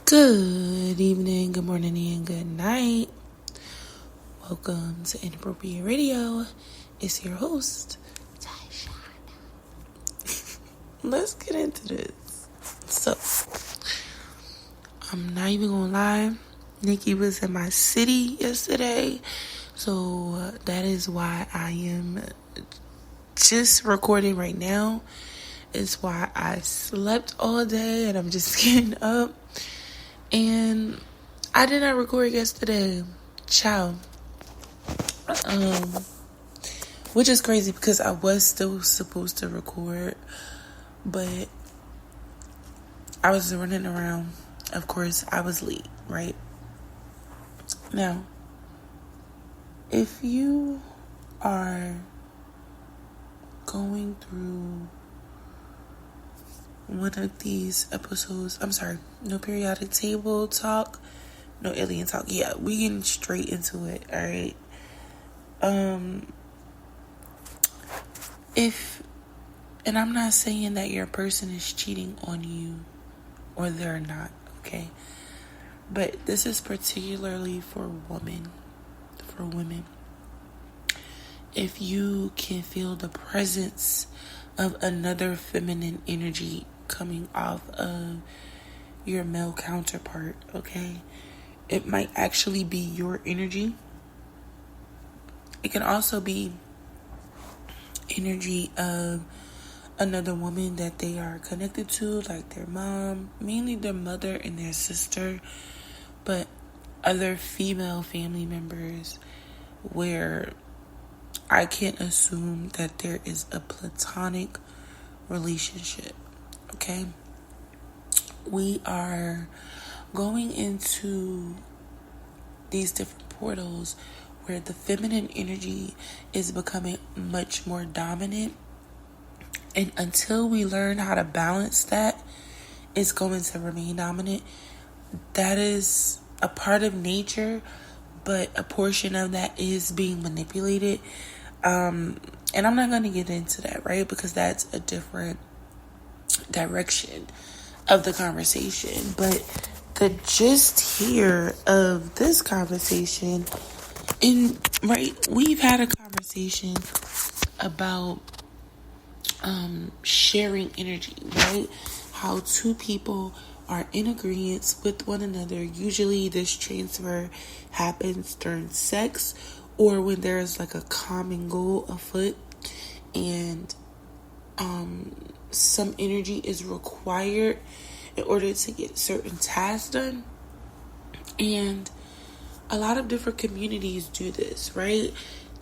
Good evening, good morning, and good night. Welcome to Inappropriate Radio. It's your host, Taisha. Let's get into this. So, I'm not even gonna lie. Nikki was in my city yesterday, so that is why I am just recording right now. It's why I slept all day and I'm just getting up. And I did not record yesterday. Ciao. Which is crazy because I was still supposed to record, but I was running around. Of course, I was late, right? Now, if you are going through one of these episodes, I'm sorry, no periodic table talk, no alien talk. Yeah, we getting straight into it, alright? And I'm not saying that your person is cheating on you or they're not, okay? But this is particularly for women. If you can feel the presence of another feminine energy coming off of your male counterpart, okay? It might actually be your energy. It can also be energy of another woman that they are connected to, like their mom, mainly their mother and their sister, but other female family members where I can't assume that there is a platonic relationship, okay? We are going into these different portals where the feminine energy is becoming much more dominant. And until we learn how to balance that, it's going to remain dominant. That is a part of nature, but a portion of that is being manipulated. And I'm not going to get into that, right? Because that's a different direction of the conversation. But the gist here of this conversation, we've had a conversation about sharing energy, right? How two people are in agreement with one another. Usually this transfer happens during sex or when there's like a common goal afoot and some energy is required in order to get certain tasks done. And a lot of different communities do this, right?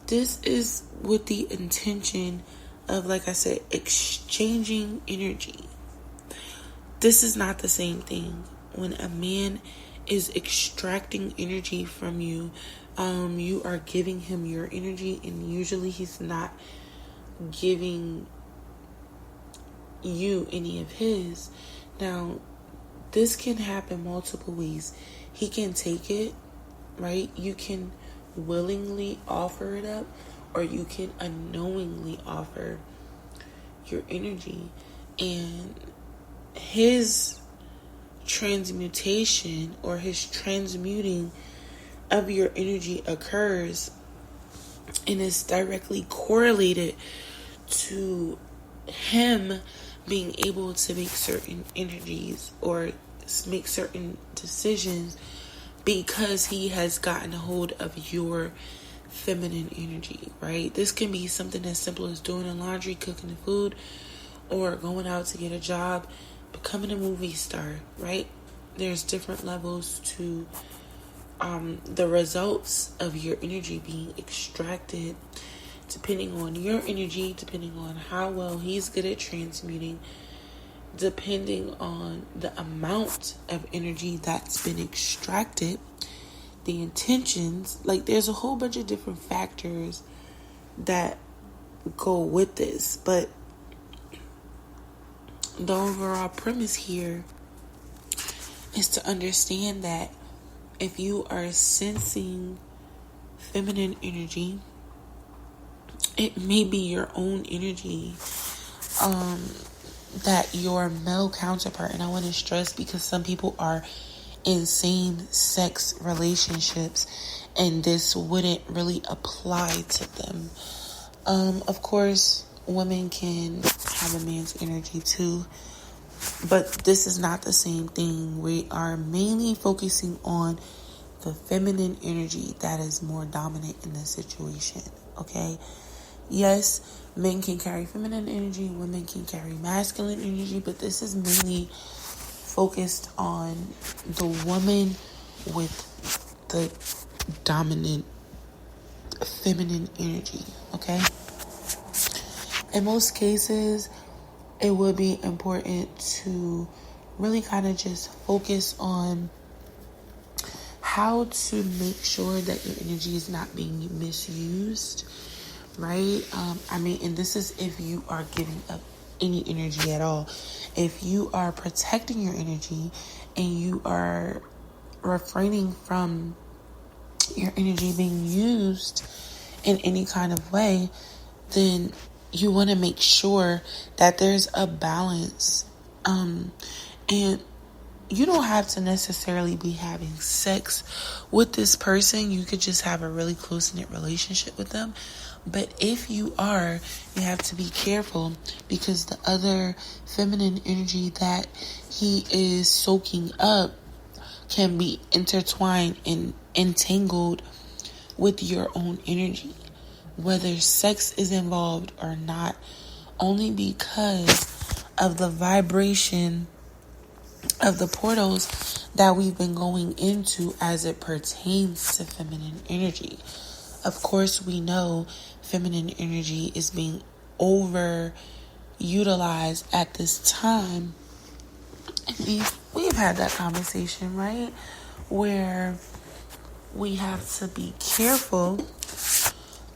This is with the intention of, like I said, exchanging energy. This is not the same thing. When a man is extracting energy from you, you are giving him your energy, and usually he's not giving you any of his. Now, this can happen multiple ways. He can take it, right? You can willingly offer it up, or you can unknowingly offer your energy. And his transmutation or his transmuting of your energy occurs and is directly correlated to him being able to make certain energies or make certain decisions because he has gotten a hold of your feminine energy, right? This can be something as simple as doing the laundry, cooking the food, or going out to get a job, becoming a movie star, right? There's different levels to the results of your energy being extracted, depending on your energy, depending on how well he's good at transmuting, depending on the amount of energy that's been extracted, the intentions. Like, there's a whole bunch of different factors that go with this, but the overall premise here is to understand that if you are sensing feminine energy, it may be your own energy that your male counterpart, and I want to stress because some people are in same sex relationships, and this wouldn't really apply to them. Of course, women can have a man's energy too, but this is not the same thing. We are mainly focusing on the feminine energy that is more dominant in this situation, okay? Yes, men can carry feminine energy, women can carry masculine energy, but this is mainly focused on the woman with the dominant feminine energy, okay? In most cases, it would be important to really kind of just focus on how to make sure that your energy is not being misused, right? And this is if you are giving up any energy at all. If you are protecting your energy and you are refraining from your energy being used in any kind of way, then you want to make sure that there's a balance. And you don't have to necessarily be having sex with this person. You could just have a really close-knit relationship with them. But if you are, you have to be careful, because the other feminine energy that he is soaking up can be intertwined and entangled with your own energy, whether sex is involved or not, only because of the vibration of the portals that we've been going into as it pertains to feminine energy. Of course, we know feminine energy is being overutilized at this time. And we've had that conversation, right? Where we have to be careful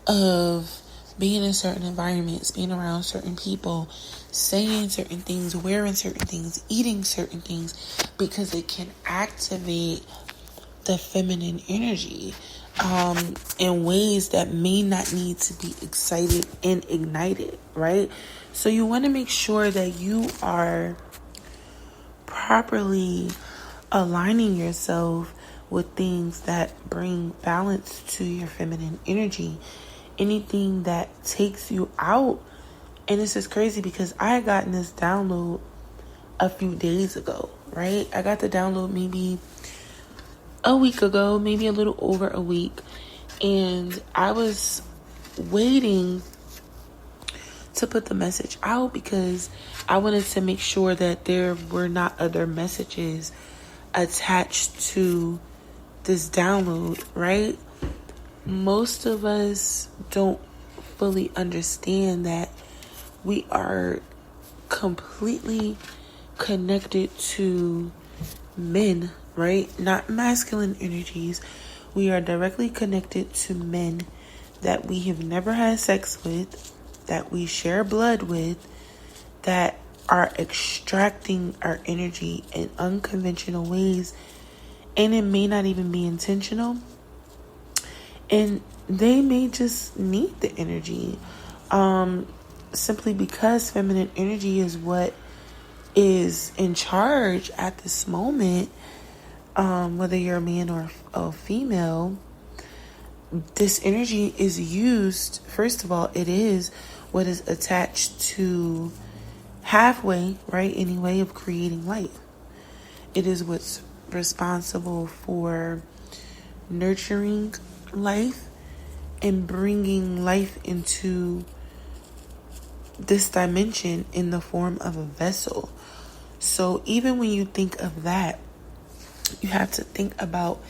of being in certain environments, being around certain people, saying certain things, wearing certain things, eating certain things, because it can activate the feminine energy in ways that may not need to be excited and ignited, right? So you want to make sure that you are properly aligning yourself with things that bring balance to your feminine energy. Anything that takes you out. And this is crazy because I had gotten this download a few days ago, right? I got the download maybe a week ago, maybe a little over a week. And I was waiting to put the message out because I wanted to make sure that there were not other messages attached to this download, right? Most of us don't fully understand that we are completely connected to men, right? Not masculine energies. We are directly connected to men that we have never had sex with, that we share blood with, that are extracting our energy in unconventional ways, and it may not even be intentional. And they may just need the energy simply because feminine energy is what is in charge at this moment. Whether you're a man or a female, this energy is used. First of all, it is what is attached to halfway, right, any way of creating life. It is what's responsible for nurturing life and bringing life into this dimension in the form of a vessel. So even when you think of that, you have to think about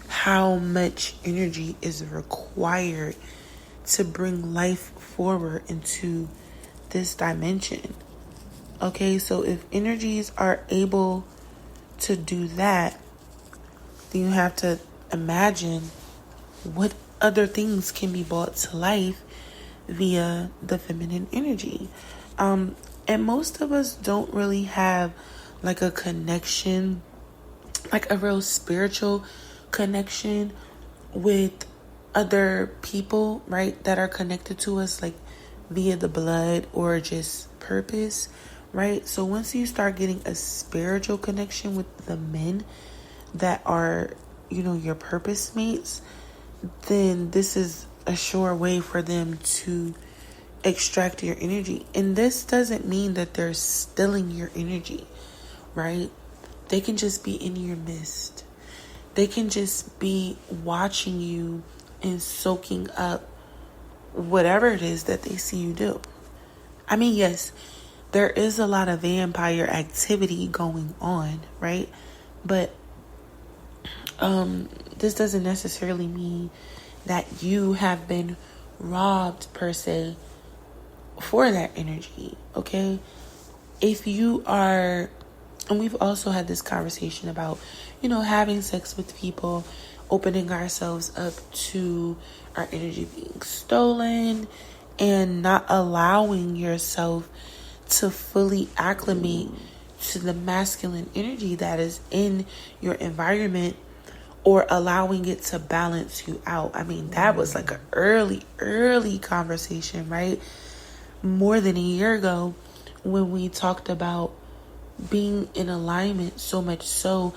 how much energy is required to bring life forward into this dimension. Okay, so if energies are able to do that, then you have to imagine what other things can be brought to life via the feminine energy. And most of us don't really have like a connection, like a real spiritual connection with other people, right, that are connected to us, like via the blood or just purpose, right? So once you start getting a spiritual connection with the men that are, your purpose mates, then this is a sure way for them to extract your energy. And this doesn't mean that they're stealing your energy, right? They can just be in your midst. They can just be watching you and soaking up whatever it is that they see you do. I mean, yes, there is a lot of vampire activity going on, right? But this doesn't necessarily mean that you have been robbed per se for that energy, okay? If you are, and we've also had this conversation about, having sex with people, opening ourselves up to our energy being stolen, and not allowing yourself to fully acclimate to the masculine energy that is in your environment, or allowing it to balance you out. I mean, that was like an early conversation, right? More than a year ago, when we talked about being in alignment, so much so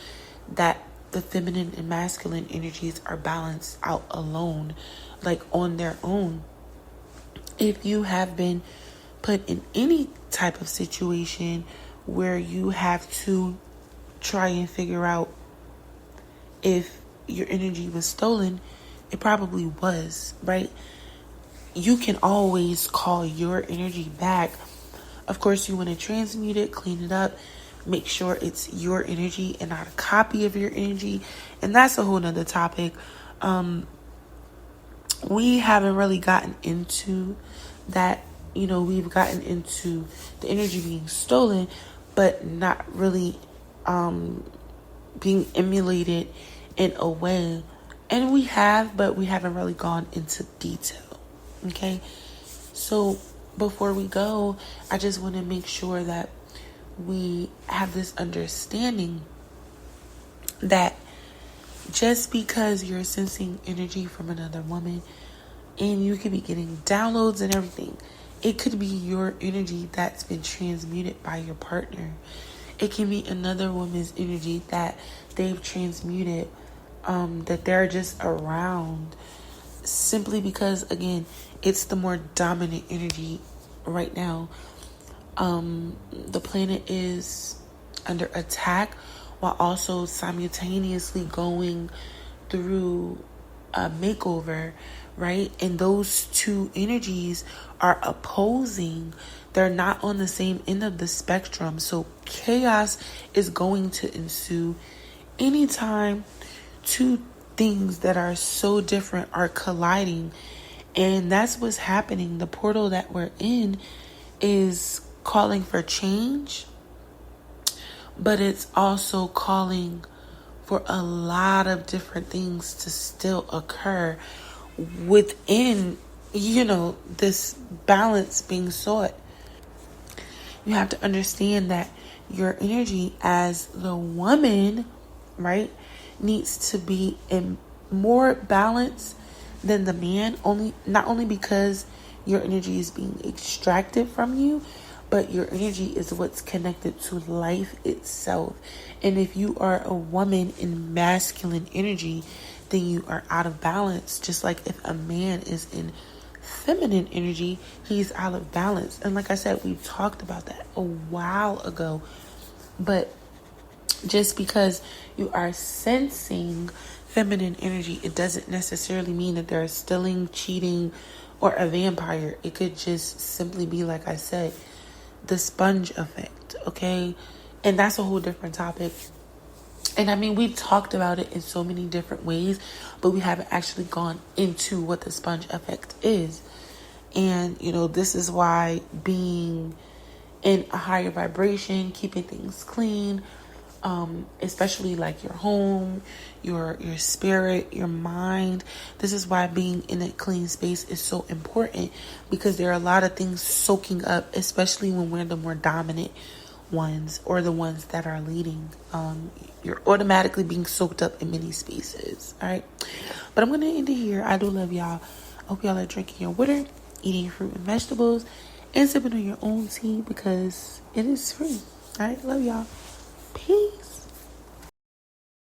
that the feminine and masculine energies are balanced out alone, like on their own. If you have been put in any type of situation where you have to try and figure out if your energy was stolen, it probably was, right? You can always call your energy back. Of course, you want to transmute it, clean it up, make sure it's your energy and not a copy of your energy. And that's a whole nother topic. We haven't really gotten into that. We've gotten into the energy being stolen, but not really being emulated in a way. And we have, but we haven't really gone into detail. Okay? So before we go, I just want to make sure that we have this understanding that just because you're sensing energy from another woman and you could be getting downloads and everything, it could be your energy that's been transmuted by your partner. It can be another woman's energy that they've transmuted, that they're just around, simply because, again, it's the more dominant energy right now. The planet is under attack while also simultaneously going through a makeover, right? And those two energies are opposing. They're not on the same end of the spectrum. So chaos is going to ensue anytime two things that are so different are colliding. And that's what's happening. The portal that we're in is calling for change, but it's also calling for a lot of different things to still occur within, this balance being sought. You have to understand that your energy as the woman, right, needs to be in more balance than the man, not only because your energy is being extracted from you, but your energy is what's connected to life itself. And if you are a woman in masculine energy, then you are out of balance. Just like if a man is in feminine energy, he's out of balance. And like I said, we talked about that a while ago. But just because you are sensing feminine energy, it doesn't necessarily mean that they're stealing, cheating, or a vampire. It could just simply be, like I said, the sponge effect, okay? And that's a whole different topic. And I mean, we've talked about it in so many different ways, but we haven't actually gone into what the sponge effect is. And, this is why being in a higher vibration, keeping things clean, especially like your home, your spirit, your mind. This is why being in a clean space is so important, because there are a lot of things soaking up, especially when we're the more dominant ones or the ones that are leading. You're automatically being soaked up in many spaces. All right. But I'm going to end it here. I do love y'all. I hope y'all are drinking your water, eating your fruit and vegetables, and sipping on your own tea, because it is free. All right. Love y'all. Peace.